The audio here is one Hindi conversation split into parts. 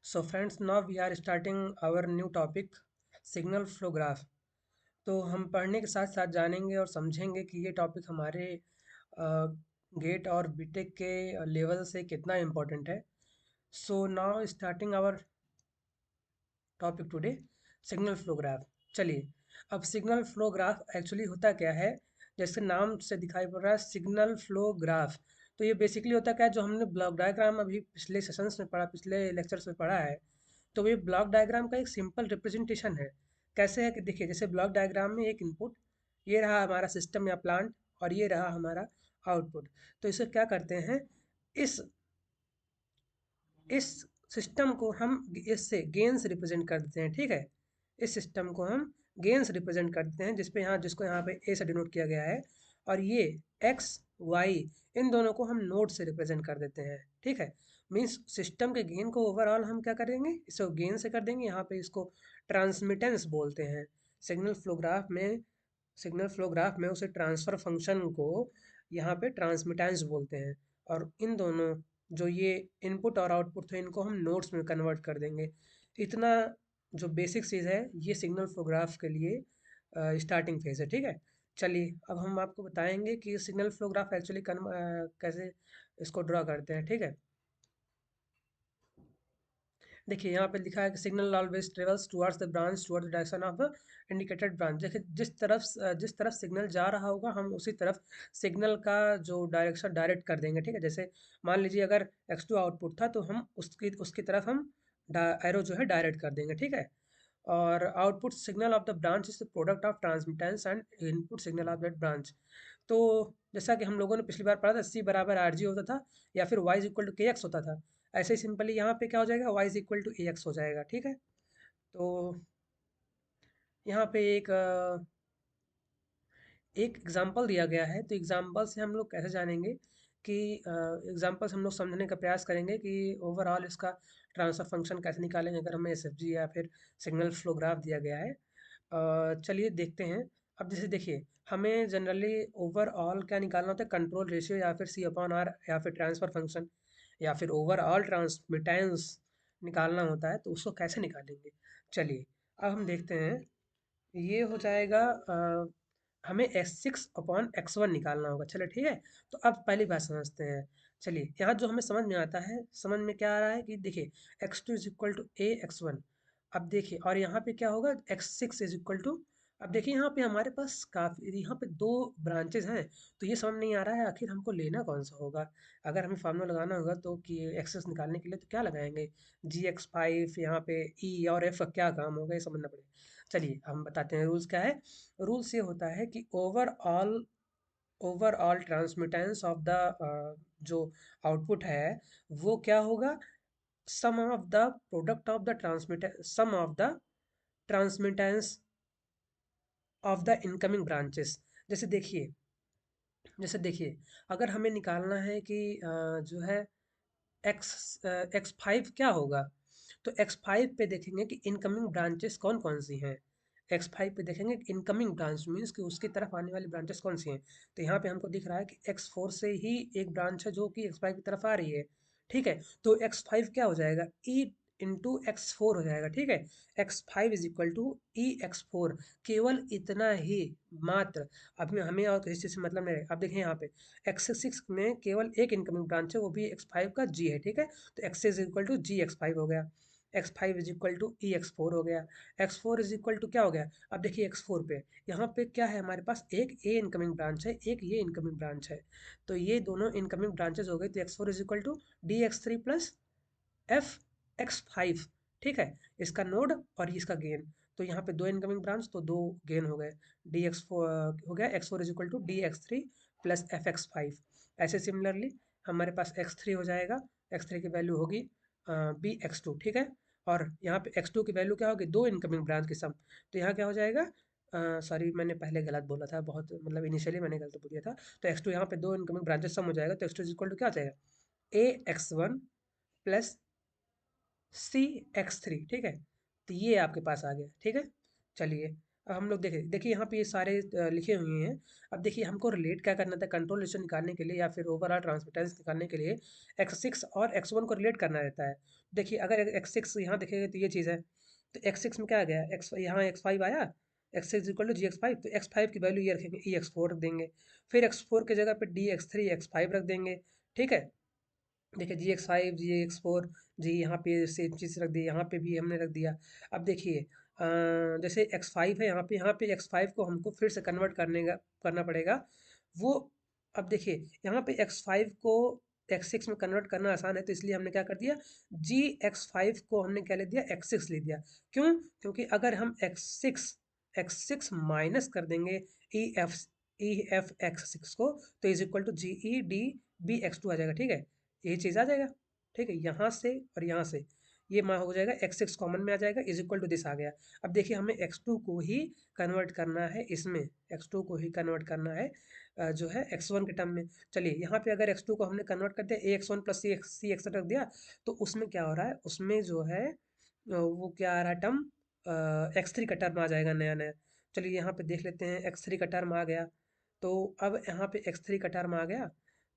So friends, now we are starting our new topic, signal flow graph. तो हम पढ़ने के साथ साथ जानेंगे और समझेंगे कि ये टॉपिक हमारे गेट और बीटेक के लेवल से कितना इम्पोर्टेंट है। So now starting our topic today, signal flow graph. चलिए, अब सिग्नल फ्लो ग्राफ एक्चुअली होता क्या है, जैसे नाम से दिखाई पड़ रहा है सिग्नल फ्लो ग्राफ। तो ये बेसिकली होता क्या है, जो हमने ब्लॉक डायग्राम अभी पिछले सेशंस में पढ़ा, पिछले लेक्चर्स में पढ़ा है। तो ये ब्लॉक डायग्राम का एक सिंपल रिप्रेजेंटेशन है। कैसे है कि देखिए, जैसे ब्लॉक डायग्राम में एक इनपुट, ये रहा हमारा सिस्टम या प्लांट, और ये रहा हमारा आउटपुट। तो इसे क्या करते हैं, इस इस सिस्टम को हम इससे गेन से रिप्रेजेंट कर देते हैं। ठीक है, इस सिस्टम को हम गेन से रिप्रेजेंट करते हैं, जिसको यहाँ पे ए से डिनोट किया गया है। और ये एक्स वाई, इन दोनों को हम नोड से रिप्रेजेंट कर देते हैं। ठीक है, मीन्स सिस्टम के गेन को ओवरऑल हम क्या करेंगे, इसको गेन से कर देंगे। यहाँ पे इसको ट्रांसमिटेंस बोलते हैं। सिग्नल फ्लो ग्राफ में सिग्नल फ्लो ग्राफ में उसे ट्रांसफ़र फंक्शन को यहाँ पे ट्रांसमिटेंस बोलते हैं। और इन दोनों, जो ये इनपुट और आउटपुट थे, इनको हम नोड्स में कन्वर्ट कर देंगे। इतना जो बेसिक चीज़ है, ये सिग्नल फ्लो ग्राफ के लिए स्टार्टिंग फेज़ है। ठीक है, चलिए अब हम आपको बताएंगे कि सिग्नल फ्लो ग्राफ एक्चुअली कैसे इसको ड्रा करते हैं। ठीक है, देखिए यहाँ पे लिखा है कि signal always travels towards the branch towards the direction of the indicated branch. देखिए, जिस तरफ सिग्नल जा रहा होगा, हम उसी तरफ सिग्नल का जो डायरेक्शन डायरेक्ट कर देंगे। ठीक है, जैसे मान लीजिए अगर x2 आउटपुट था, तो हम उसकी उसकी तरफ हम एरो जो है डायरेक्ट कर देंगे। ठीक है, और output signal of the branch is the product of transmittance and input signal of that branch. तो जैसा कि हम लोगों ने पिछली बार पढ़ा था, C बराबर RG होता था, या फिर Y is equal to KX होता था। ऐसे ही सिंपली यहाँ पे क्या हो जाएगा, y is equal to AX हो जाएगा। ठीक है, तो यहाँ पे एक एग्जाम्पल दिया गया है। तो एग्जाम्पल से हम लोग कैसे जानेंगे कि एग्जाम्पल से हम लोग समझने का प्रयास करेंगे कि ओवरऑल इसका ट्रांसफर फंक्शन कैसे निकालेंगे, अगर हमें SFG या फिर सिग्नल फ्लो ग्राफ दिया गया है। चलिए देखते हैं। अब जैसे देखिए, हमें जनरली ओवरऑल क्या निकालना होता है, कंट्रोल रेशियो या फिर C/R या फिर ट्रांसफर फंक्शन या फिर ओवरऑल ट्रांसमिटेंस निकालना होता है। तो उसको कैसे निकालेंगे, चलिए अब हम देखते हैं। ये हो जाएगा, हमें S6/X1 निकालना होगा। चलो ठीक है, तो अब पहली बात समझते हैं। चलिए, यहाँ जो हमें समझ में आता है, समझ में क्या आ रहा है कि देखिए, x2 is equal to AX1। अब देखिए, और यहाँ पे क्या होगा, x6 इज इक्वल टू, अब देखिए यहाँ पे हमारे पास काफ़ी, यहाँ पे दो ब्रांचेज हैं। तो ये समझ नहीं आ रहा है आखिर हमको लेना कौन सा होगा। अगर हमें फार्मूला लगाना होगा तो कि एक्सेस निकालने के लिए तो क्या लगाएंगे, GX5, यहाँ पे E और F का क्या काम होगा, ये समझना पड़ेगा। चलिए हम बताते हैं रूल्स क्या है। रूल्स ये होता है कि overall overall transmittance of the जो आउटपुट है, वो क्या होगा, sum of the product of the sum of the transmittance of the incoming branches. जैसे देखिए जैसे देखिए, अगर हमें निकालना है कि जो है X5 क्या होगा, तो X5 पे देखेंगे कि इनकमिंग ब्रांचेस कौन कौन सी हैं। X5 पे देखेंगे इनकमिंग ब्रांच मीन्स कि उसकी तरफ आने वाली ब्रांचेस कौन सी हैं। तो यहाँ पे हमको दिख रहा है कि X4 से ही एक ब्रांच है जो कि X5 की तरफ आ रही है। ठीक है, तो X5 क्या हो जाएगा, E/X4 हो जाएगा। ठीक है, X5 is equal to EX4। केवल इतना ही, मात्र। अभी हमें और किसी चीज़ से मतलब नहीं है। अब देखिए यहाँ पे X6 में केवल एक इनकमिंग ब्रांच है, वो भी X5 का G है। ठीक है, तो X is equal to GX5 हो गया, X5 is equal to EX4 हो गया, X4 इज इक्वल टू क्या हो गया। अब देखिए X4 पे, यहाँ पे क्या है, हमारे पास एक A इनकमिंग ब्रांच है, एक ये इनकमिंग ब्रांच है। तो ये दोनों इनकमिंग ब्रांचेस हो गई। तो X4 is equal to DX3 plus FX5। ठीक है, इसका नोड और इसका गेन। तो यहाँ पे दो इनकमिंग ब्रांच, तो दो गेन हो गए। DX4 हो गया, X4 is equal to DX3 plus FX5। ऐसे सिमिलरली हमारे पास X3 हो जाएगा, X3 की वैल्यू होगी BX2। ठीक है, और यहाँ पे X2 की वैल्यू क्या होगी, दो इनकमिंग ब्रांच की सम। तो यहाँ क्या हो जाएगा, सॉरी मैंने पहले गलत बोला था, बहुत मतलब इनिशियली मैंने गलत बोल दिया था। तो X2 यहाँ पे दो इनकमिंग ब्रांचेस सम हो जाएगा। तो X2 इज इक्वल टू क्या हो जाएगा, AX1 प्लस CX3। ठीक है, तो ये आपके पास आ गया। ठीक है, चलिए अब हम लोग देखिए देखिए यहाँ पे ये सारे लिखे हुए हैं। अब देखिए हमको रिलेट क्या करना था, कंट्रोल रेशियो निकालने के लिए या फिर ओवरऑल ट्रांसमिटेंस निकालने के लिए X6 और X1 को रिलेट करना रहता है। देखिए अगर x6 यहाँ देखेंगे तो ये चीज़ है, तो x6 में क्या आ गया, एक्स यहाँ x5 आया, x6 इक्वल टू g(x5), तो x5 की वैल्यू ये रखेंगे, e(x4) रख देंगे, फिर x4 की जगह पे d(x3) x5 रख देंगे, ठीक है। देखिए g(x5) g(x4), जी यहाँ पे सेम चीज़ रख दी, यहाँ पे भी हमने रख दिया। अब देखिए जैसे x5 है यहाँ पे x5 को हमको फिर से कन्वर्ट करना पड़ेगा। वो अब देखिए यहाँ पे x5 को x6 में कन्वर्ट करना आसान है, तो इसलिए हमने क्या कर दिया, g(x5) को हमने क्या ले दिया, x6 ले दिया। क्यों? क्योंकि अगर हम x6 माइनस कर देंगे e f x6 को, तो इज इक्वल टू g(e)d(b)x2 आ जाएगा, ठीक है। यही चीज़ आ जाएगा, ठीक है। यहाँ से और यहाँ से ये मा हो जाएगा, x6 कॉमन में आ जाएगा, इज इक्वल टू दिस आ गया। अब देखिए हमें x2 को ही कन्वर्ट करना है, इसमें x2 को ही कन्वर्ट करना है जो है x1 के टर्म में। चलिए यहाँ पे अगर x2 को हमने कन्वर्ट कर दिया, ax1 प्लस सी एक्स रख दिया, तो उसमें क्या हो रहा है, उसमें जो है वो क्या आ रहा है टर्म, x3 का टर्म आ जाएगा नया नया। चलिए यहाँ पे देख लेते हैं, x3 का टर्म आ गया, तो अब यहाँ पे x3 का टर्म आ गया,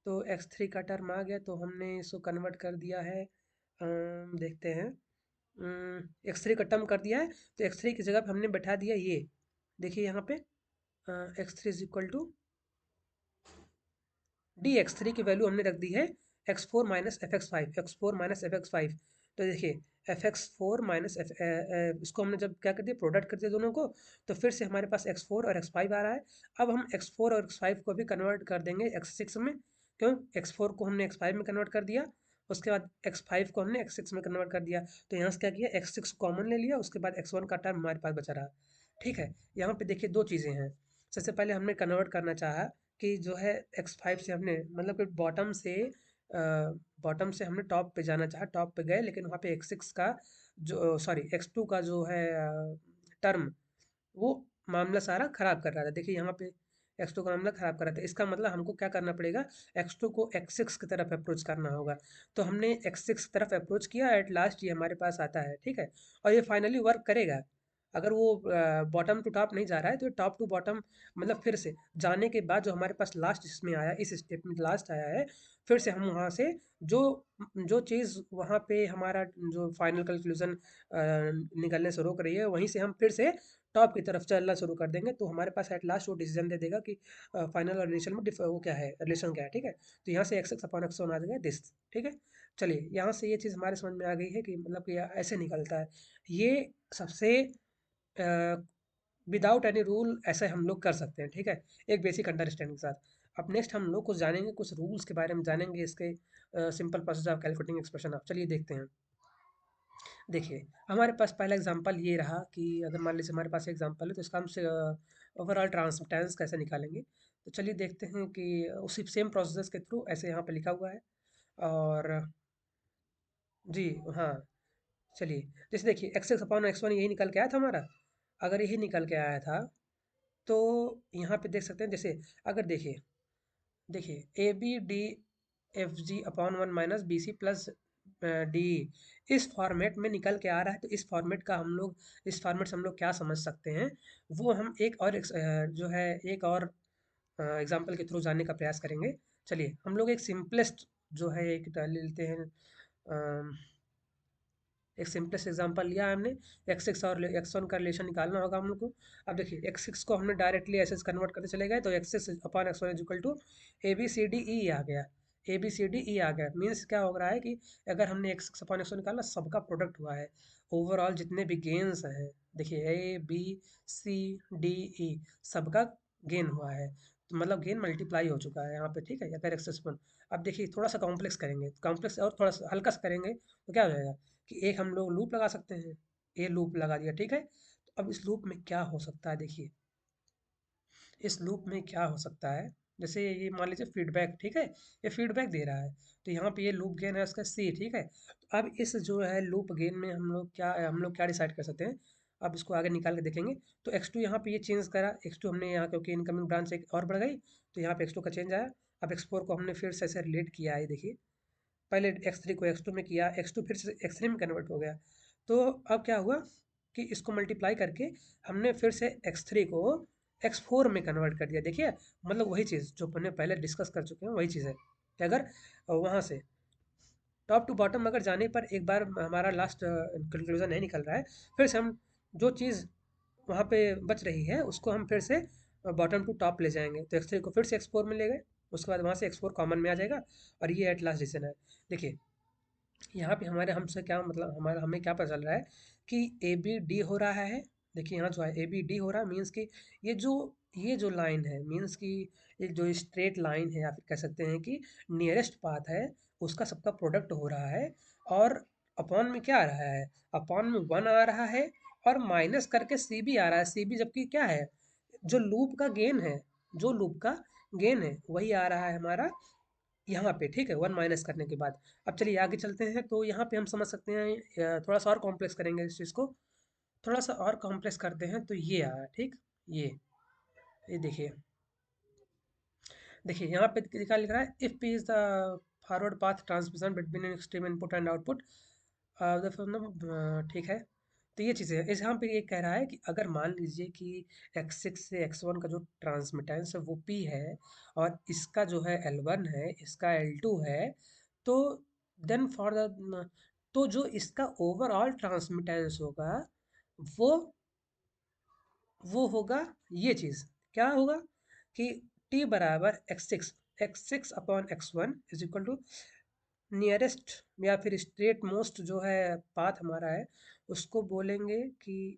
तो x3 का टर्म आ गया, तो हमने इसको कन्वर्ट कर दिया है, देखते हैं, x3 का टर्म कर दिया है, तो x3 की जगह पे हमने बैठा दिया ये, देखिए यहाँ पे x3 is equal to x3 की वैल्यू हमने रख दी है x4 minus F x five, तो देखिए f(x4) माइनस इसको हमने जब क्या कर दिया, प्रोडक्ट कर दिया दोनों को, तो फिर से हमारे पास x4 और x5 आ रहा है। अब हम x4 और x5 को भी कन्वर्ट कर देंगे x6 में, क्यों, x4 को हमने x5 में कन्वर्ट कर दिया, उसके बाद x5 को हमने x6 में कन्वर्ट कर दिया, तो यहाँ से क्या किया, x6 कॉमन ले लिया, उसके बाद x1 का टर्म हमारे पास बचा रहा, ठीक है। यहाँ पे देखिए दो चीज़ें हैं, सबसे पहले हमने कन्वर्ट करना चाहा कि जो है x5 से हमने मतलब कि बॉटम से हमने टॉप पे जाना चाहा, टॉप पे गए, लेकिन वहाँ पे x6 का जो सॉरी x2 का जो है टर्म, वो मामला सारा ख़राब कर रहा था। देखिए यहाँ पे x2 का मामला ख़राब कर रहा था, इसका मतलब हमको क्या करना पड़ेगा, x2 को x6 की तरफ अप्रोच करना होगा। तो हमने x6 की तरफ अप्रोच किया, एट लास्ट ये हमारे पास आता है, ठीक है। और ये फाइनली वर्क करेगा, अगर वो बॉटम टू टॉप नहीं जा रहा है, तो टॉप टू बॉटम मतलब फिर से जाने के बाद जो हमारे पास लास्ट इसमें आया, इस स्टेप में लास्ट आया है, फिर से हम वहाँ से जो जो चीज़ वहाँ पे हमारा जो फाइनल कंक्लूजन निकलने से रोक रही है, वहीं से हम फिर से टॉप की तरफ चलना शुरू कर देंगे, तो हमारे पास एट लास्ट वो डिसीजन दे देगा कि फाइनल और इनिशियल में वो क्या है, रिलेशन क्या है, ठीक है। तो यहाँ से x6 अपॉन x1 आ जाएगा दिस, ठीक है। चलिए यहाँ से ये चीज़ हमारे समझ में आ गई है कि मतलब कि ऐसे निकलता है, ये सबसे विदाउट एनी रूल ऐसे हम लोग कर सकते हैं, ठीक है, एक बेसिक अंडरस्टैंडिंग के साथ। अब नेक्स्ट हम लोग कुछ जानेंगे, कुछ रूल्स के बारे में जानेंगे, इसके simple process of calculating expression. आप चलिए देखते हैं। देखिए हमारे पास पहला एग्जांपल ये रहा कि अगर मान लीजिए हमारे पास एग्जांपल है, तो इसका हम से ओवरऑल ट्रांसमिटेंस कैसे निकालेंगे, तो चलिए देखते हैं कि उसी सेम प्रोसेस के थ्रू ऐसे यहाँ पे लिखा हुआ है। और जी हाँ, चलिए जैसे देखिए x6 अपॉन x1 यही निकल के आया था हमारा, अगर यही निकल के आया था, तो यहाँ पे देख सकते हैं, जैसे अगर देखिए देखिए A B D F G upon 1 minus B C plus D, इस फॉर्मेट में निकल के आ रहा है, तो इस फॉर्मेट से हम लोग क्या समझ सकते हैं, वो हम जो है एक और एग्जांपल के थ्रू जानने का प्रयास करेंगे। चलिए हम लोग एक सिंपलेस्ट जो है एक ले लेते हैं, एक सिंपलेस्ट एग्जांपल लिया है हमने, x6 और x1 का रिलेशन निकालना होगा हम लोग को। अब देखिए x6 को हमने डायरेक्टली ऐसे कन्वर्ट करते चले गए, तो x6 upon x1 is equal to A B C D E आ गया, A B C D E आ गया, मीन्स क्या हो रहा है कि अगर हमने x6 अपॉन x1 निकाला, सबका प्रोडक्ट हुआ है, ओवरऑल जितने भी गेन्स हैं, देखिए ए बी सी डी ई सबका गेन हुआ है, तो मतलब गेन मल्टीप्लाई हो चुका है यहाँ पे, ठीक है, अगर x6 अपन। अब देखिए थोड़ा सा कॉम्प्लेक्स करेंगे, कॉम्प्लेक्स और थोड़ा सा हल्का सा करेंगे, तो क्या हो जाएगा कि एक हम लोग लूप लगा सकते हैं, ये लूप लगा दिया, ठीक है। तो अब इस लूप में क्या हो सकता है, देखिए इस लूप में क्या हो सकता है, जैसे ये मान लीजिए फीडबैक, ठीक है, ये फीडबैक दे रहा है, तो यहाँ पे ये लूप गेन है उसका सी, ठीक है। तो अब इस जो है लूप गेन में हम लोग क्या डिसाइड कर सकते हैं, अब इसको आगे निकाल के देखेंगे। तो x2 यहाँ पे ये चेंज करा, x2 हमने यहाँ क्योंकि इनकमिंग ब्रांच एक और बढ़ गई, तो यहाँ पे x2 का चेंज आया। अब x4 को हमने फिर से ऐसे रिलेट किया है, देखिए पहले x3 को x2 में किया, x2 फिर से x3 में कन्वर्ट हो गया, तो अब क्या हुआ कि इसको मल्टीप्लाई करके हमने फिर से x3 को x4 में कन्वर्ट कर दिया। देखिए मतलब वही चीज़ जो अपने पहले डिस्कस कर चुके हैं, वही चीज़ है कि अगर वहाँ से टॉप टू बॉटम अगर जाने पर एक बार हमारा लास्ट कंक्लूजन नहीं निकल रहा है, फिर से हम जो चीज़ वहाँ पे बच रही है उसको हम फिर से बॉटम टू टॉप ले जाएंगे। तो एक्स थ्री को फिर से एक्स फोर में ले गए, उसके बाद वहाँ से एक्स फोर कॉमन में आ जाएगा और ये एट लास्ट डिसीजन है। देखिए यहाँ पे हमारे हमसे क्या मतलब हमारा हमें क्या पता चल रहा है कि ए बी डी हो रहा है। देखिए यहाँ जो है ए बी डी हो रहा है मीन्स कि ये जो ये जो लाइन है मीन्स कि ये जो स्ट्रेट लाइन है या फिर कह सकते हैं कि नियरेस्ट पाथ है उसका सबका प्रोडक्ट हो रहा है। और अपॉन में क्या आ रहा है, अपॉन में वन आ रहा है और माइनस करके सी बी आ रहा है। सी बी जबकि क्या है, जो लूप का गेन है, जो लूप का गेन है वही आ रहा है हमारा यहाँ पे, ठीक है, वन माइनस करने के बाद। अब चलिए आगे चलते हैं, तो यहाँ पे हम समझ सकते हैं थोड़ा सा और कॉम्प्लेक्स करेंगे इस चीज़ को, थोड़ा सा और कॉम्प्लेक्स करते हैं तो ये आया, ठीक। ये देखिए, देखिए यहाँ पे क्या लिख रहा है, if P is the forward path transmission between an extreme input and output, ठीक है। तो ये चीज़ें इस यहाँ पे ये कह रहा है कि अगर मान लीजिए कि x6 से x1 का जो ट्रांसमिटेंस है वो p है और इसका जो है L1 है, इसका L2 है, तो देन फॉर द तो जो इसका ओवरऑल ट्रांसमिटेंस होगा वो वो होगा ये चीज़, क्या होगा कि t बराबर X six upon x1 is equal to nearest या फिर स्ट्रेट मोस्ट जो है पाथ हमारा है उसको बोलेंगे कि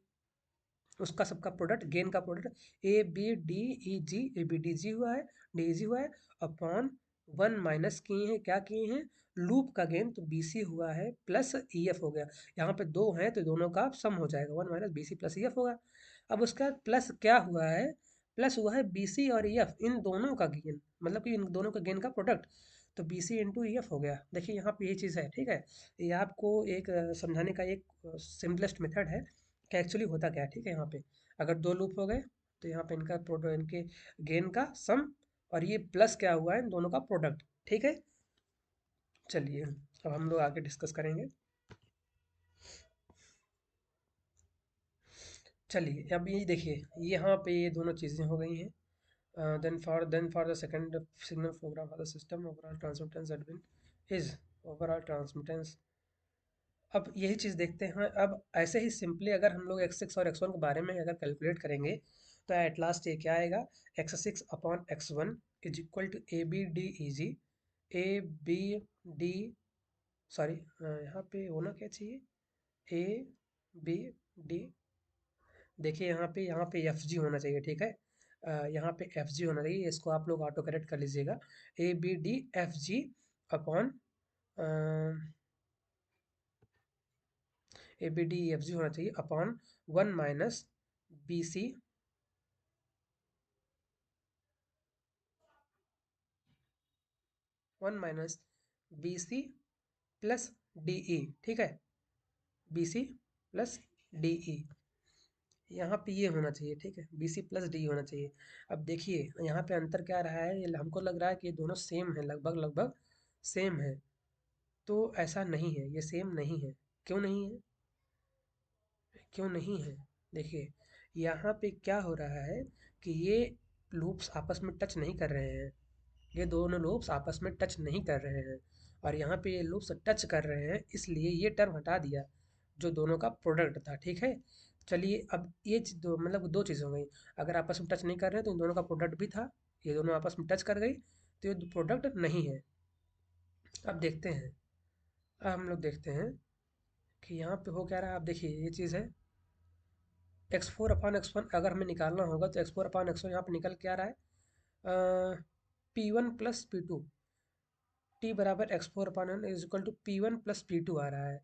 उसका सबका प्रोडक्ट, गेन का product A B D E G, A B D G हुआ है, डी जी हुआ है, अपॉन वन माइनस किए हैं, क्या किए हैं, लूप का गेन, तो बी सी हुआ है प्लस ई एफ हो गया। यहाँ पे दो हैं तो दोनों का सम हो जाएगा, one minus B C plus E F होगा। अब उसका प्लस क्या हुआ है, प्लस हुआ है बी सी और ई एफ इन दोनों का गेन, मतलब कि इन दोनों का गेन का प्रोडक्ट, तो B C into E F हो गया। देखिए यहाँ पे ये चीज़ है, ठीक है। ये आपको एक समझाने का एक सिंपलेस्ट मेथड है कि एक्चुअली होता क्या है, ठीक है। यहाँ पे अगर दो लूप हो गए तो यहाँ पे इनका प्रोडक्ट, इनके गेन का सम, और ये प्लस क्या हुआ है इन दोनों का प्रोडक्ट, ठीक है। चलिए अब हम लोग आगे डिस्कस करेंगे। चलिए अब ये देखिए, यहाँ पे ये दोनों चीज़ें हो गई हैं। Then for the second signal program for the system overall transmittance at bin is overall transmittance. अब यही चीज़ देखते हैं। अब ऐसे ही सिंपली अगर हम लोग x6 और x1 के बारे में अगर कैलकुलेट करेंगे तो एट लास्ट ये क्या आएगा, x6 upon x1 is equal to A B D E G, A B D, sorry यहाँ पे होना क्या चाहिए, ए बी डी, देखिए यहाँ पे एफ जी होना चाहिए, ठीक है। यहाँ पे एफ जी होना चाहिए, इसको आप लोग ऑटो करेक्ट कर लीजिएगा, A B D F G upon A B D F G होना चाहिए upon one minus B C, one minus B C plus D E, ठीक है, B C plus D E, यहाँ पे ये होना चाहिए, ठीक है, बी सी प्लस डी होना चाहिए। अब देखिए यहाँ पे अंतर क्या रहा है, ये हमको लग रहा है कि ये दोनों सेम है, लगभग लगभग सेम है, तो ऐसा नहीं है, ये सेम नहीं है। क्यों नहीं है, क्यों नहीं है, देखिए यहाँ पे क्या हो रहा है कि ये लूप्स आपस में टच नहीं कर रहे हैं, ये दोनों लूप्स आपस में टच नहीं कर रहे हैं, और यहाँ पे ये लूप्स टच कर रहे हैं, इसलिए ये टर्म हटा दिया जो दोनों का प्रोडक्ट था, ठीक है। चलिए अब ये दो मतलब दो चीज़ हो गई, अगर आपस में टच नहीं कर रहे हैं तो इन दोनों का प्रोडक्ट भी था, ये दोनों आपस में टच कर गई तो ये प्रोडक्ट नहीं है। अब देखते हैं, अब हम लोग देखते हैं कि यहाँ पे हो क्या रहा है। आप देखिए ये चीज़ है, X four upon X one अगर हमें निकालना होगा तो X four upon X one यहाँ पे निकल क्या रहा है, P one plus P two, T बराबर X four upon N is equal to P one plus P two आ रहा है।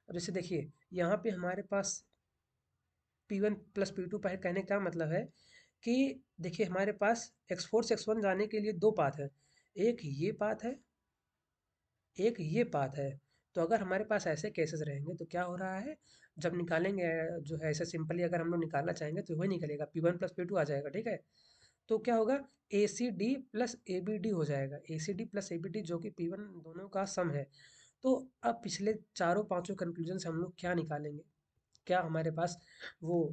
अब जैसे देखिए यहाँ पे हमारे पास P one plus P two पर कहने का मतलब है कि देखिए हमारे पास एक्स फोर से एक्स वन जाने के लिए दो पाथ है, एक ये पाथ है, एक ये पाथ है। तो अगर हमारे पास ऐसे केसेस रहेंगे तो क्या हो रहा है, जब निकालेंगे जो है ऐसे सिंपली अगर हम लोग निकालना चाहेंगे तो वही निकलेगा, P one plus P two आ जाएगा, ठीक है। तो क्या होगा, A C D plus A B D हो जाएगा, A C D plus A B D जो कि पी वन दोनों का सम है। तो अब पिछले चारों पांचों कंक्लूजन से हम लोग क्या निकालेंगे, क्या हमारे पास वो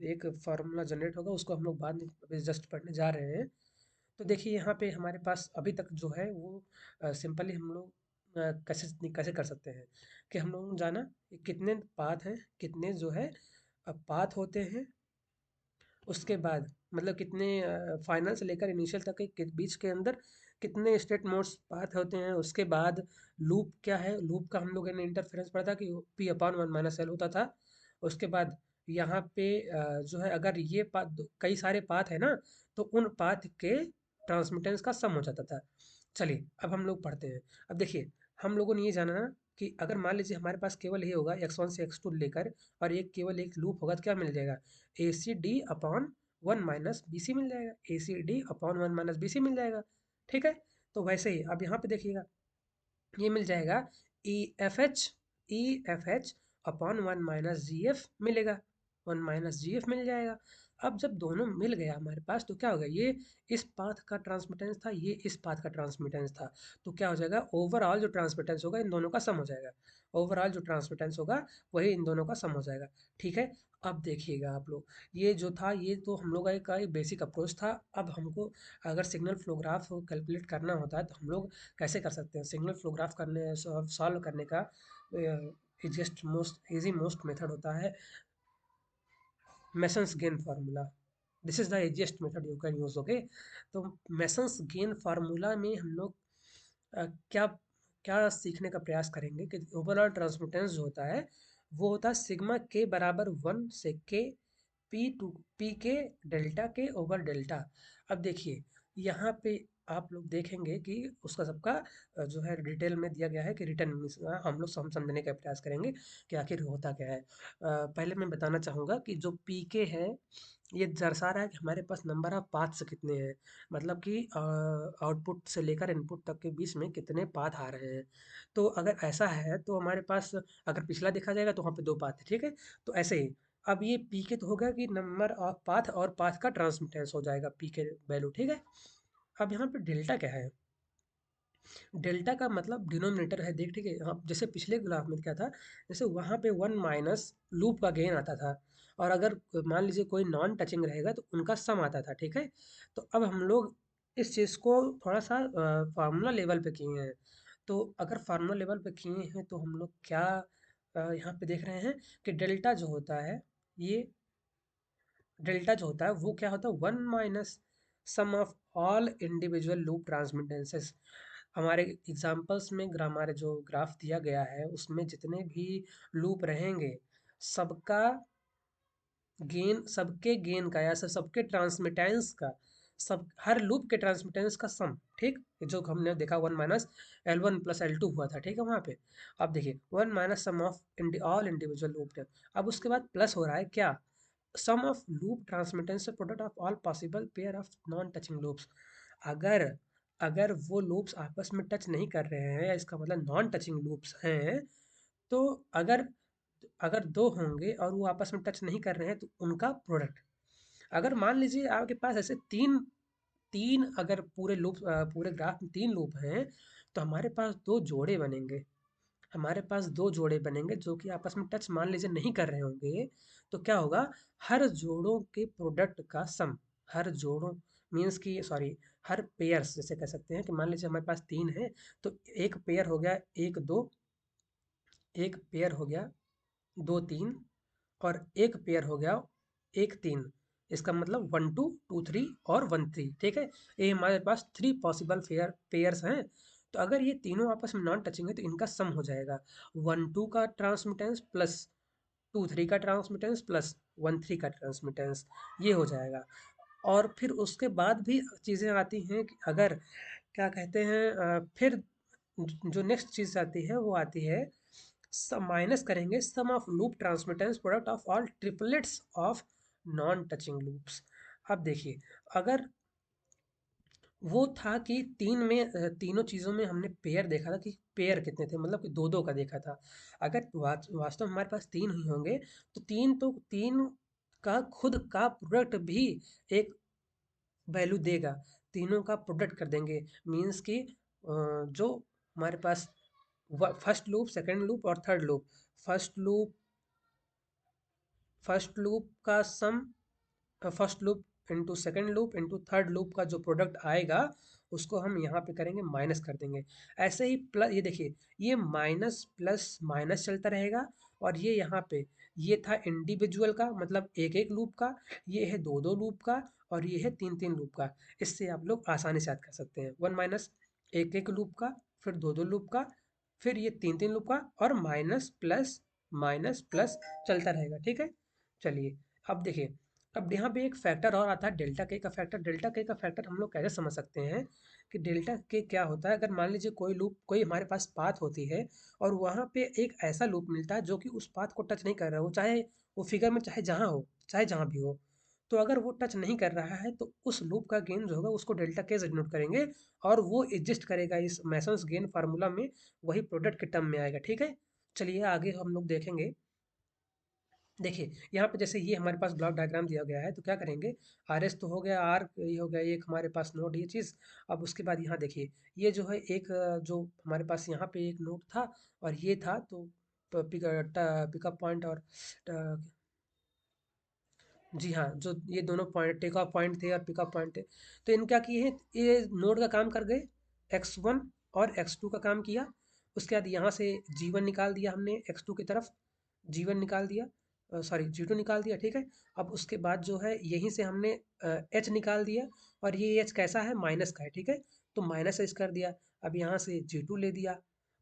एक फार्मूला जनरेट होगा, उसको हम लोग बाद में अभी जस्ट पढ़ने जा रहे हैं। तो देखिए यहाँ पे हमारे पास अभी तक जो है वो सिंपली हम लोग कैसे कैसे कर सकते हैं कि हम लोगों ने जाना कि कितने पाथ हैं, कितने जो है पाथ होते हैं, उसके बाद मतलब कितने फाइनल से लेकर इनिशियल तक के बीच के अंदर कितने स्टेट मोड्स पाथ होते हैं। उसके बाद लूप क्या है, लूप का हम लोगों ने इंटरफेरेंस पढ़ा था कि P upon one minus L होता था। उसके बाद यहाँ पे जो है अगर ये पाथ कई सारे पाथ है ना, तो उन पाथ के ट्रांसमिटेंस का सम हो जाता था। चलिए अब हम लोग पढ़ते हैं। अब देखिए, हम लोगों ने ये जाना ना कि अगर मान लीजिए हमारे पास केवल ये होगा x1 से x2 लेकर, और एक केवल एक लूप होगा, तो क्या मिल जाएगा, A C D upon one minus B C मिल जाएगा, A C D upon one minus B C मिल जाएगा। ठीक है, तो वैसे ही अब यहाँ पे देखिएगा, ये मिल जाएगा E F H upon one minus G F मिलेगा, वन माइनस जी एफ मिल जाएगा। अब जब दोनों मिल गया हमारे पास, तो क्या होगा, ये इस पाथ का ट्रांसमिटेंस था, ये इस पाथ का ट्रांसमिटेंस था, तो क्या हो जाएगा, ओवरऑल जो ट्रांसमिटेंस होगा इन दोनों का सम हो जाएगा। ओवरऑल जो ट्रांसमिटेंस होगा वही इन दोनों का सम हो जाएगा। ठीक है, अब देखिएगा आप लोग, ये जो था ये तो हम लोग का एक बेसिक अप्रोच था। अब हमको अगर सिग्नल फ्लो ग्राफ कैलकुलेट करना होता है, तो हम लोग कैसे कर सकते हैं। सिग्नल फ्लो ग्राफ करने सॉल्व करने का easiest most easy most method होता है masons gain formula. This is the easiest method you can use. Okay, तो मेसन्स गेन फार्मूला में हम लोग क्या क्या सीखने का प्रयास करेंगे कि ओवरऑल ट्रांसमिटेंस जो होता है वो होता है सिग्मा के बराबर वन से के पी टू पी के डेल्टा के ओवर डेल्टा। अब देखिए यहाँ पे आप लोग देखेंगे कि उसका सबका जो है डिटेल में दिया गया है कि रिटर्न हम लोग समझने का प्रयास करेंगे कि आखिर होता क्या है। पहले मैं बताना चाहूँगा कि जो पी के है, ये दर्शा रहा है कि हमारे पास नंबर ऑफ पाथ्स कितने हैं, मतलब कि आउटपुट से लेकर इनपुट तक के बीच में कितने पाथ आ रहे हैं। तो अगर ऐसा है तो हमारे पास अगर पिछला देखा जाएगा तो वहाँ पे दो पाथ है। ठीक है, तो ऐसे ही अब ये पी के तो हो गया कि नंबर ऑफ पाथ और पाथ का ट्रांसमिटेंस हो जाएगा पी के वैल्यू। ठीक है, अब यहाँ पे डेल्टा क्या है, डेल्टा का मतलब डिनोमिनेटर है देख। ठीक है, हाँ, जैसे पिछले ग्राफ में क्या था, जैसे वहाँ पे वन माइनस लूप का गेन आता था, और अगर मान लीजिए कोई नॉन टचिंग रहेगा तो उनका सम आता था। ठीक है, तो अब हम लोग इस चीज़ को थोड़ा सा फार्मूला लेवल पे किए हैं। तो अगर फार्मूला लेवल पे किए हैं तो हम लोग क्या यहाँ पे देख रहे हैं कि डेल्टा जो होता है, ये डेल्टा जो होता है वो क्या होता है, one minus sum of all individual loop transmittances. हमारे एग्जांपल्स में हमारे जो ग्राफ दिया गया है उसमें जितने भी लूप रहेंगे, सबका गेन, सबके गेन का या सबके ट्रांसमिटेंस का, सब हर लूप के ट्रांसमिटेंस का सम। ठीक, जो हमने देखा one minus L one plus L two हुआ था। ठीक है, वहाँ पे अब देखिए one minus sum of all individual loop. अब उसके बाद प्लस हो रहा है क्या, sum of loop transmittance product of all possible pair of non touching loops. अगर अगर वो लूप्स आपस में टच नहीं कर रहे हैं, या इसका मतलब नॉन टचिंग लूप्स हैं, तो अगर अगर दो होंगे और वो आपस में टच नहीं कर रहे हैं तो उनका प्रोडक्ट। अगर मान लीजिए आपके पास ऐसे तीन तीन अगर पूरे ग्राफ में तीन लूप हैं, तो हमारे पास दो जोड़े बनेंगे, हमारे पास दो जोड़े बनेंगे जो कि आपस में टच मान लीजिए नहीं कर रहे होंगे। तो क्या होगा, हर जोड़ों के प्रोडक्ट का सम, हर जोड़ों मीन्स कि सॉरी, हर पेयर्स जैसे कह सकते हैं कि मान लीजिए हमारे पास तीन है, तो एक पेयर हो गया एक दो, एक पेयर हो गया दो तीन, और एक पेयर हो गया एक तीन। इसका मतलब वन टू टू थ्री और वन थ्री। ठीक है, ये हमारे पास थ्री पॉसिबल पेयर्स हैं। तो अगर ये तीनों आपस में नॉन टचिंग है तो इनका सम हो जाएगा वन टू का ट्रांसमिटेंस प्लस टू थ्री का ट्रांसमिटेंस प्लस वन थ्री का ट्रांसमिटेंस, ये हो जाएगा। और फिर उसके बाद भी चीज़ें आती हैं कि अगर क्या कहते हैं फिर जो नेक्स्ट चीज़ आती है वो आती है, सम माइनस करेंगे sum of loop transmittance product of all triplets of non touching loops. अब देखिए, अगर वो था कि तीन में तीनों चीज़ों में हमने पेयर देखा था कि पेयर कितने थे, मतलब कि दो दो का देखा था। अगर वास्तव में हमारे पास तीन ही होंगे, तो तीन का खुद का प्रोडक्ट भी एक वैल्यू देगा, तीनों का प्रोडक्ट कर देंगे। मीन्स कि जो हमारे पास फर्स्ट लूप, सेकंड लूप और third loop, first loop first loop का सम, first loop into second loop into third loop का जो प्रोडक्ट आएगा उसको हम यहाँ पे करेंगे माइनस कर देंगे। ऐसे ही प्लस, ये देखिए ये माइनस प्लस माइनस चलता रहेगा, और ये यहाँ पे ये था इंडिविजुअल का मतलब एक एक लूप का, ये है दो दो लूप का, और ये है तीन तीन लूप का। इससे आप लोग आसानी से याद कर सकते हैं, वन माइनस एक एक लूप का, फिर दो दो लूप का, फिर ये तीन तीन लूप का, और माइनस प्लस चलता रहेगा। ठीक है, चलिए अब देखिए, अब यहाँ पे एक फैक्टर और आता है डेल्टा के का फैक्टर। डेल्टा के का फैक्टर हम लोग कैसे समझ सकते हैं कि डेल्टा के क्या होता है, अगर मान लीजिए कोई लूप, कोई हमारे पास पाथ होती है, और वहाँ पे एक ऐसा लूप मिलता है जो कि उस पाथ को टच नहीं कर रहा हो, चाहे वो फिगर में चाहे जहाँ हो, चाहे जहाँ भी हो, तो अगर वो टच नहीं कर रहा है तो उस लूप का गेन जो होगा उसको डेल्टा के से डिनोट करेंगे, और वो एग्जिस्ट करेगा इस मैसन्स गेन फार्मूला में, वही प्रोडक्ट के टर्म में आएगा। ठीक है, चलिए आगे हम लोग देखेंगे। देखिए यहाँ पे जैसे ये हमारे पास ब्लॉक डायग्राम दिया गया है, तो क्या करेंगे, आर एस तो हो गया, आर ये हो गया एक हमारे पास नोड, ये चीज़। अब उसके बाद यहाँ देखिए, ये जो है एक जो हमारे पास यहाँ पे एक नोड था, और ये था, तो पिकअप पॉइंट और जी हाँ, जो ये दोनों पॉइंट टेक ऑफ पॉइंट थे और पिकअप पॉइंट थे, तो इन क्या किए हैं, ये नोड का काम कर गए, x1 और x2 का काम किया। उसके बाद यहाँ से g1 निकाल दिया हमने x2 की तरफ, g1 निकाल दिया, सॉरी g2 निकाल दिया। ठीक है, अब उसके बाद जो है यहीं से हमने h निकाल दिया, और ये h कैसा है, माइनस का है। ठीक है, तो माइनस h कर दिया। अब यहाँ से g2 ले दिया।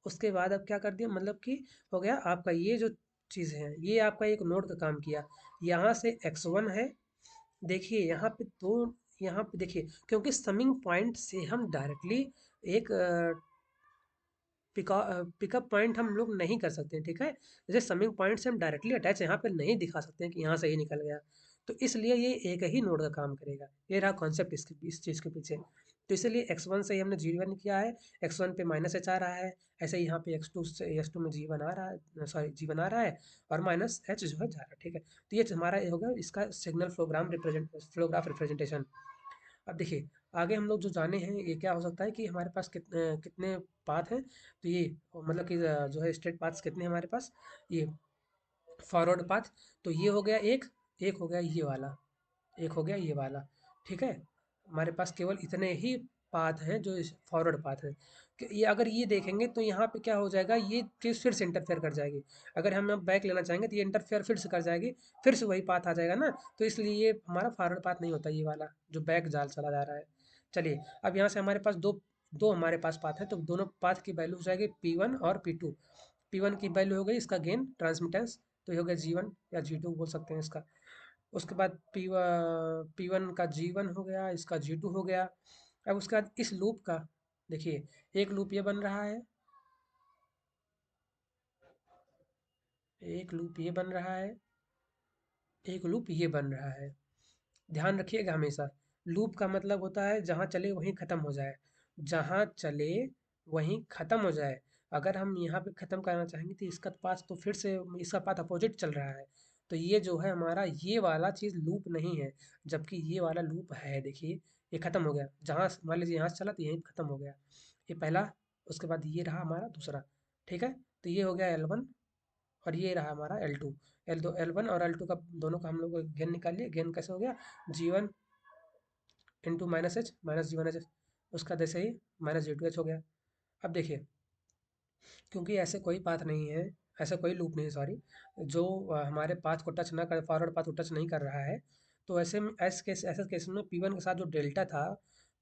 उसके बाद अब क्या कर दिया, मतलब कि हो गया आपका ये जो चीज़ है, ये आपका एक नोड का काम किया। यहाँ से x1 है, देखिए यहाँ पे दो, यहाँ पे देखिए, क्योंकि समिंग पॉइंट से हम डायरेक्टली एक पिकअप पॉइंट हम लोग नहीं कर सकते हैं। ठीक है, जैसे समिंग पॉइंट से हम डायरेक्टली अटैच यहाँ पे नहीं दिखा सकते हैं कि यहाँ से ही निकल गया, तो इसलिए ये एक ही नोड का काम करेगा। ये रहा कॉन्सेप्ट इसके, इस चीज़ के पीछे। तो इसलिए x1 से ही हमने g1 किया है, x1 पे माइनस h आ रहा है, ऐसे ही यहाँ पे x2 से x2 में g1 आ रहा है, सॉरी g1 आ रहा है, और माइनस h जो है जा रहा है। ठीक है, तो ये हमारा ये होगा इसका सिग्नल फ्लोग्राफ रिप्रेजेंटेशन। अब देखिए आगे हम लोग जो जाने हैं, ये क्या हो सकता है कि हमारे पास कितने पाथ हैं, तो ये मतलब कि जो है स्ट्रेट पाथ्स कितने हैं हमारे पास, ये फॉरवर्ड पाथ, तो ये हो गया एक, एक हो गया ये वाला, एक हो गया ये वाला। ठीक है, हमारे पास केवल इतने ही पाथ हैं जो फॉरवर्ड पाथ है। कि ये अगर ये देखेंगे तो यहाँ पे क्या हो जाएगा, ये चीज़ फिर से इंटरफेयर कर जाएगी। अगर हम अब बैक लेना चाहेंगे तो ये इंटरफेयर फिर से कर जाएगी, फिर से वही पाथ आ जाएगा ना, तो इसलिए ये हमारा फॉरवर्ड पाथ नहीं होता, ये वाला जो बैक जाल चला जा रहा है। चलिए अब यहाँ से हमारे पास दो दो हमारे पास पाथ है, तो दोनों पाथ की वैल्यू हो जाएगी P1 और P2। P1 की वैल्यू हो गई इसका गेन ट्रांसमिटेंस, तो ये हो गया G1 या G2 बोल सकते हैं इसका। उसके बाद P1 का G1 हो गया, इसका G2 हो गया। अब उसके बाद इस लूप का देखिए, एक लूप ये बन रहा है, एक लूप ये बन रहा है, एक लूप ये बन रहा है। ध्यान रखिएगा हमेशा, लूप का मतलब होता है जहाँ चले वहीं ख़त्म हो जाए, जहाँ चले वहीं ख़त्म हो जाए। अगर हम यहाँ पे ख़त्म करना चाहेंगे तो इसका पाथ तो फिर से इसका पाथ अपोजिट चल रहा है, तो ये जो है हमारा ये वाला चीज़ लूप नहीं है, जबकि ये वाला लूप है। देखिए ये ख़त्म हो गया, जहाँ मान लीजिए यहाँ से चला तो यहीं ख़त्म हो गया, ये पहला। उसके बाद ये रहा हमारा दूसरा। ठीक है, तो ये हो गया L1, और ये रहा हमारा L2। L1 और L2 का दोनों का हम लोग गेन निकाल लिए। गेन कैसे हो गया, G1 into minus H, minus G1 H, उसका जैसे ही माइनस G2 एच हो गया। अब देखिए, क्योंकि ऐसे कोई पाथ नहीं है, ऐसा कोई लूप नहीं है, सॉरी, जो हमारे पाथ को टच ना कर, फॉरवर्ड पाथ को टच नहीं कर रहा है, तो ऐसे में ऐसे केस में P1 के साथ जो डेल्टा था,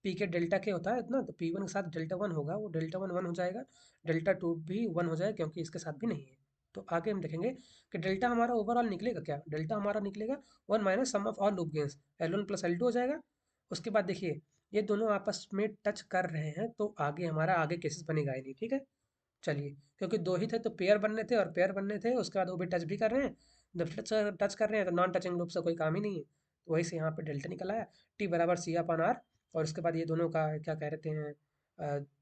पी के डेल्टा के होता है ना, तो P1 के साथ डेल्टा वन होगा, वो डेल्टा वन वन हो जाएगा, डेल्टा टू भी वन हो जाएगा, क्योंकि इसके साथ भी नहीं है। तो आगे हम देखेंगे कि डेल्टा हमारा ओवरऑल निकलेगा क्या, डेल्टा हमारा निकलेगा one minus sum of all loop gains, L1 plus L2 हो जाएगा। उसके बाद देखिए ये दोनों आपस में टच कर रहे हैं, तो आगे हमारा आगे केसेस बनेगा ही नहीं। ठीक है, चलिए, क्योंकि दो ही थे तो पेयर बनने थे, और पेयर बनने थे उसके बाद वो भी टच भी कर रहे हैं। जब टच टच कर रहे हैं तो नॉन टचिंग लूप से कोई काम ही नहीं है, तो वही से यहाँ पे डेल्टा निकल आया, टी बराबर सी अपन आर। और उसके बाद ये दोनों का क्या कह रहे हैं,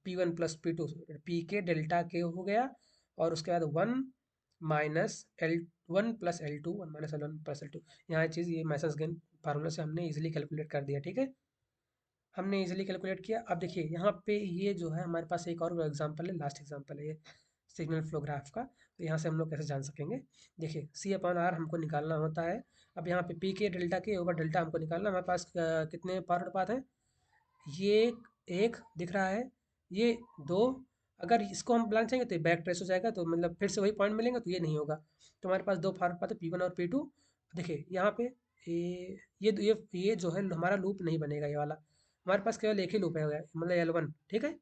P1 प्लस P2, पी के डेल्टा के हो गया, और उसके बाद one minus L one plus L to. यहाँ चीज़ ये मैसेज गेन फार्मूला से हमने इजीली कैलकुलेट कर दिया। ठीक है, हमने इजीली कैलकुलेट किया। अब देखिए यहाँ पे ये जो है हमारे पास एक और एग्जांपल है, लास्ट एग्जांपल है ये सिग्नल फ्लो ग्राफ का। तो यहाँ से हम लोग कैसे जान सकेंगे, देखिए सी अपॉन आर हमको निकालना होता है। अब यहाँ पे पी के डेल्टा के ओवर डेल्टा हमको निकालना, हमारे पास कितने फॉरवर्ड पाथ हैं, ये एक दिख रहा है, ये दो, अगर इसको हम बुलाना चाहेंगे तो बैक ट्रेस हो जाएगा, तो मतलब फिर से वही पॉइंट मिलेंगे, तो ये नहीं होगा। तो हमारे पास दो फॉर्म पाते P1 और P2। देखिए यहाँ पे ये जो है हमारा लूप नहीं बनेगा, ये वाला हमारे पास केवल एक ही लूप है, मतलब L1, ठीक है।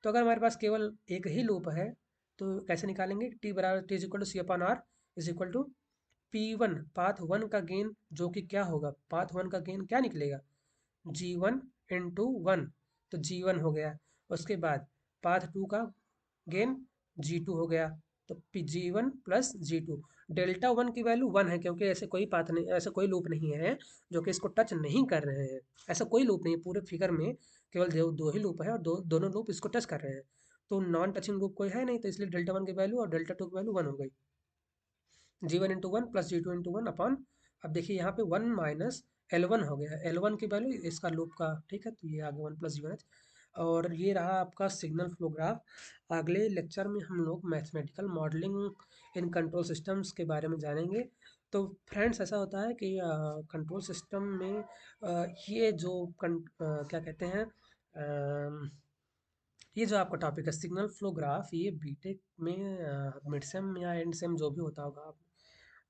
तो अगर हमारे पास केवल एक ही लूप है तो कैसे निकालेंगे, टी बराबर T is equal to C upon R is equal to P1 path one का गेन, जो कि क्या होगा, पाथ वन का गेन क्या निकलेगा, G1 इंटू वन, तो G1 हो गया। उसके बाद पाथ टू का गेन G2 हो गया, तो G1 plus G2। Delta one की वैल्यू वन है, क्योंकि ऐसे कोई पाथ नहीं, ऐसा कोई लूप नहीं है जो कि इसको टच नहीं कर रहे हैं। ऐसा कोई लूप नहीं है पूरे फिगर में, केवल दो ही लूप है, और दोनों लूप इसको टच कर रहे हैं। तो नॉन टचिंग लूप कोई है नहीं, तो इसलिए डेल्टा वन की वैल्यू और डेल्टा टू की वैल्यू वन हो गई। G1 into one plus G2 into one upon, अब देखिए यहाँ पे वन माइनस L1 हो गया, L1 की वैल्यू इसका लूप का, ठीक है, तो ये आ गया वन प्लस G1H। और ये रहा आपका सिग्नल फ्लो ग्राफ। अगले लेक्चर में हम लोग mathematical modelling in control systems के बारे में जानेंगे। तो फ्रेंड्स ऐसा होता है कि कंट्रोल सिस्टम में ये जो क्या कहते हैं, ये जो आपका टॉपिक है सिग्नल फ्लो ग्राफ, ये बीटेक में मिड सेम या एंड सेम जो भी होता होगा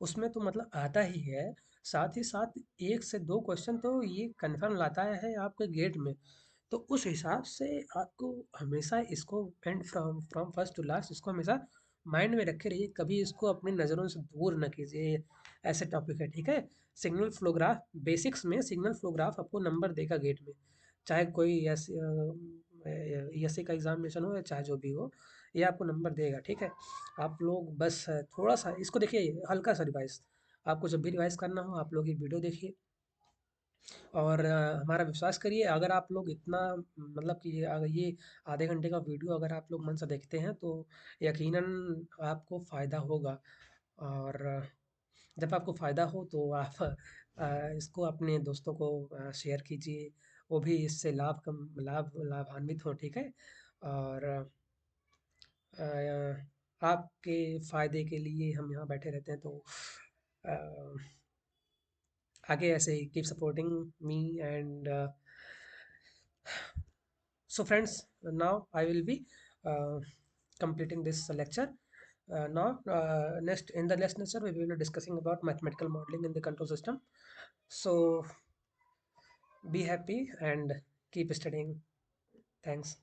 उसमें तो मतलब आता ही है। साथ ही साथ एक से दो क्वेश्चन तो ये कन्फर्म लाता है आपके गेट में। तो उस हिसाब से आपको हमेशा इसको and from from first to last इसको हमेशा माइंड में रखे रहिए, कभी इसको अपनी नज़रों से दूर न कीजिए। ऐसे टॉपिक है, ठीक है। सिग्नल फ्लो ग्राफ बेसिक्स में, सिग्नल फ्लो ग्राफ आपको नंबर देगा गेट में, चाहे कोई एसए का एग्जामिनेशन हो या चाहे जो भी हो, ये आपको नंबर देगा, ठीक है। आप लोग बस थोड़ा सा इसको देखिए, हल्का सा रिवाइज, आपको जब भी रिवाइज करना हो आप लोग ये वीडियो देखिए, और हमारा विश्वास करिए, अगर आप लोग इतना मतलब कि अगर ये आधे घंटे का वीडियो अगर आप लोग मन से देखते हैं तो यकीनन आपको फ़ायदा होगा। और जब आपको फ़ायदा हो तो आप इसको अपने दोस्तों को शेयर कीजिए, वो भी इससे लाभान्वित हों, ठीक है। और अ, आपके फ़ायदे के लिए हम यहाँ बैठे रहते हैं, तो अ, आगे ऐसे ही keep supporting me and so friends, now I will be uh, completing this lecture. Next, in the next lecture we will be discussing about mathematical modeling in the control system. So be happy and keep studying. Thanks.